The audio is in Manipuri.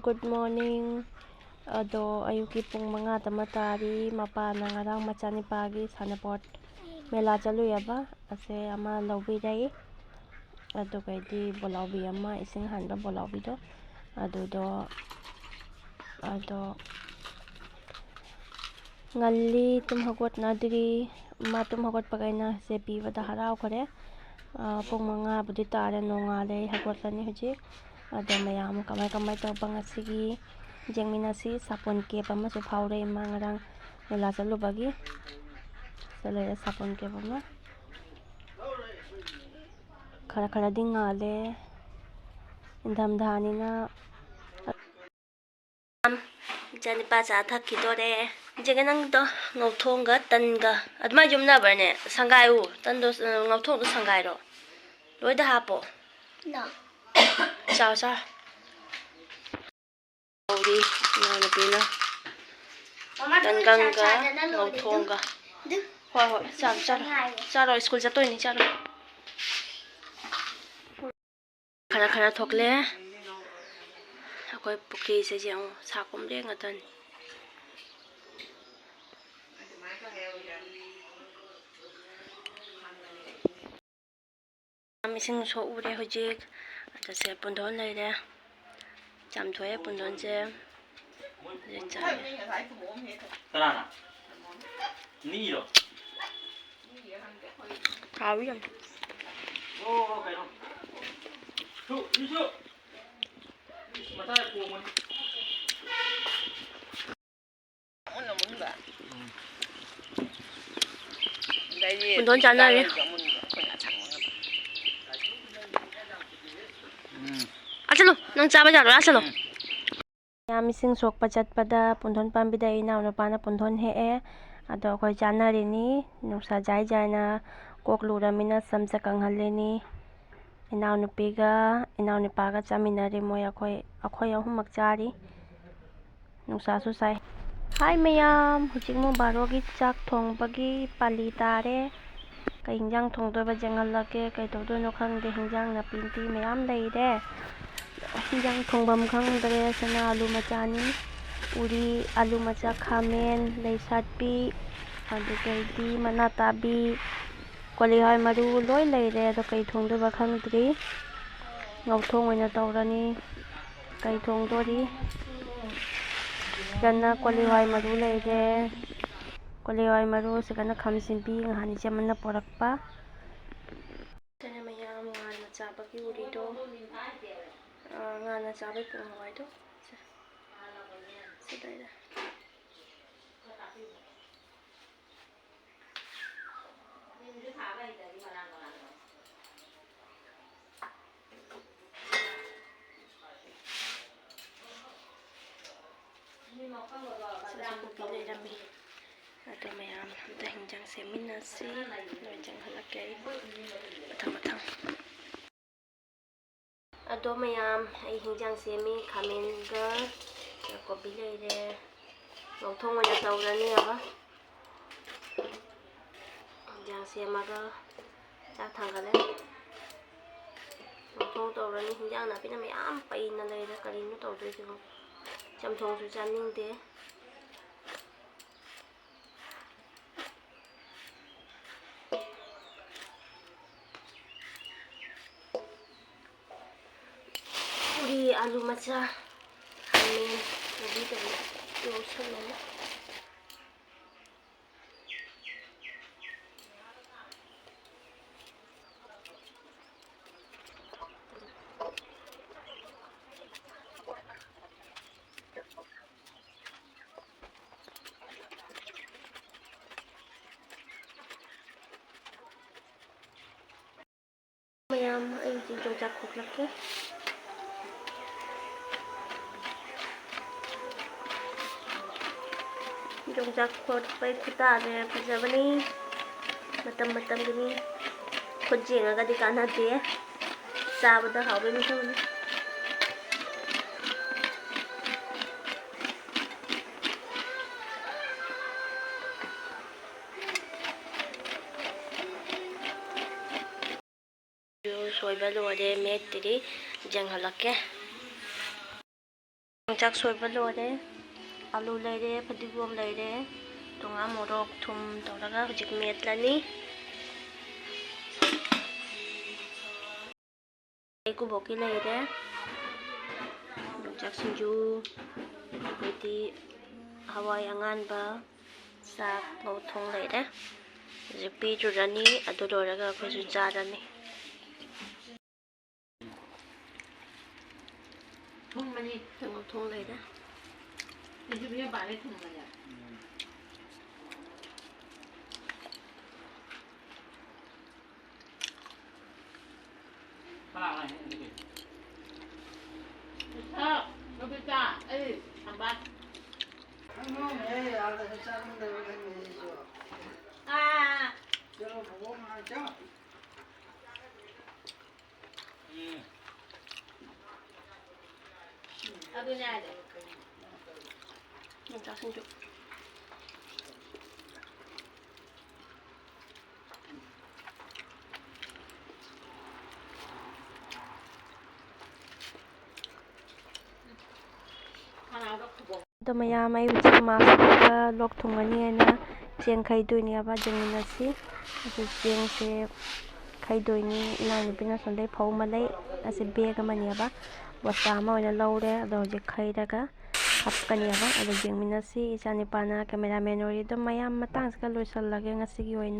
good morning. Ado ayuki pung mga tamatari mapana ngarang machanipagi sanaport mela chaluyaba ase ama lawbirai ado kaidi bolawbi ama ising hanba bolawbi do ado ngalli tum hagot nadiri ma tum hagot pagaina se pibada harau khare pung mga budi tare nongale hagot lani hujik ado mayam kamai tawba ngasigi jengminasi sapon kep amasu phawre ma ngarang mela chalubagi salere sapon kep ama khara ding ngale indam dhanina janipa cha thakidore jeganang do ngauthonga tanga adma jumna bane sangai u tando ngauthong do sangai ro loida hapo no cha ori na pina tanganga ngauthonga hoi cha ro school cha toini cha ro khara thokle akoi pukri se jeng sakom re ngatan mising so ure hojik atase pundon leire chamthoe pundon je Tarana. Ni ro. Kawiam. Oh, kai no. Chu. Mata ku mon. Pundon chana re. Achalo, nang chaba jaro achalo. Mising sokpa chatpada pundon pambida ina unapana pundon he ado khoi chana rini nusa jai na kokluramina samsa kanghaleni inau nupiga chaminari moi akhoi ahumak chari nusa su sai hai mayam hujik mo barogi chak thongbagi pali tare kai hingjang thongdoba jengalake kai tawdoino khangde hingjang na pinti mayam leire hingjang thongbam khangdre sana alu machani uri alu macha khamen leisatpi adu kaidi mana tabi koli hai maru loi leire ado kai thongdoba khangdri ngauthong oina tawrani kai thongdori kana koli hai maru leire koli hai maru sakana khamsimpi ngahani chamana porakpa tane mayam ngana chabagi uri do ngana chabai pung hawai do sidaida ado mayam hamta hingjang seminasi loinjang halake mathang ado mayam ai hingjang semi khamen ga kopi leire ngauthong oina tawrani aba hingjang semaga chak thangale ngauthong tawrani hingjang napina mayam paina leire karino tawdoisibo chamthong su chaningde uri alu macha khamen kobi tadi yosalana mayam ai jojak khoklake jojak khotpai khutare phajabani matam gini khojjenga gadi kanade chabada hawe misam soiba lore metri janghalake ꯌꯣꯡꯆꯥꯛ ꯁꯣꯏꯕ ꯂꯣꯏꯔꯦ ꯑꯂꯨ ꯂꯩꯔꯦ ꯐꯗꯤꯒꯣꯝ ꯂꯩꯔꯦ ꯉꯥ ꯃꯣꯔꯣꯛ ꯊꯨꯝ ꯇꯧꯔꯒ ꯍꯧꯖꯤꯛ ꯃꯦꯠꯂꯅꯤ ꯀꯨꯕꯣꯛꯀꯤ ꯂꯩꯔꯦ ꯌꯣꯡꯆꯥꯛ ꯁꯤꯡꯖꯨ ꯑꯗꯩꯗꯤ ꯍꯋꯥꯏ ꯑꯉꯥꯟꯕ ꯆꯥꯛ ꯊꯣꯡ ꯂꯩꯔꯦ ꯍꯧꯖꯤꯛ ꯄꯤꯔꯨꯔꯅꯤ ꯑꯗꯨ ꯂꯣꯏꯔꯒ ꯑꯩꯈꯣꯏꯁꯨ ꯆꯥꯔꯅꯤ ꯊꯨꯝꯕꯅꯤ ꯊꯣꯡ ꯂꯩꯔꯦ 이제 그냥 많이 ꯊꯨꯝꯕꯅꯦ 하나 했는데. 자, 여기 있다. 에이, 잠깐. 에 알아서 작은 대로 해야죠. 아, 저런 보고만 하죠. 나도 내야 돼. yongchak sinju 하나가 크고. ꯑꯗꯣ ꯃꯌꯥꯝ ꯑꯩ ꯍꯧꯖꯤꯛ ꯃꯥꯛꯁ ꯂꯣꯛ ꯊꯨꯡꯒꯅꯤ ꯍꯥꯏꯅ ꯆꯦꯡ ꯈꯩꯗꯣꯏꯅꯦꯕ ꯌꯦꯡꯃꯤꯟꯅꯁꯤ ꯑꯗꯨ ꯆꯦꯡꯁꯦ ꯈꯩꯗꯣꯏꯅꯤ ꯏꯅꯥꯎꯅꯨꯄꯤꯅ ꯁꯣꯝꯗꯩ ꯐꯧ ꯑꯃ ꯂꯩ ꯑꯁꯤ ꯕꯦꯒ ꯑꯃꯅꯦꯕ ꯕꯣꯁꯇꯥ ꯑꯃ ꯑꯣꯏꯅ ꯂꯧꯔꯦ ꯑꯗꯣ ꯍꯧꯖꯤꯛ ꯈꯩꯔꯒ ꯍꯥꯞꯀꯅꯦꯕ ꯑꯗꯣ ꯌꯦꯡꯃꯤꯟꯅꯁꯤ ꯏꯆꯥ ꯅꯨꯄꯥꯅ ꯀꯦꯃꯦꯔꯥꯃꯦꯟ ꯑꯣꯏꯔꯤ ꯑꯗꯨꯝ ꯃꯌꯥꯝ ꯃꯇꯥꯡꯁꯤꯒ ꯂꯣꯏꯁꯤꯜꯂꯒꯦ ꯉꯁꯤꯒꯤ ꯑꯣꯏꯅ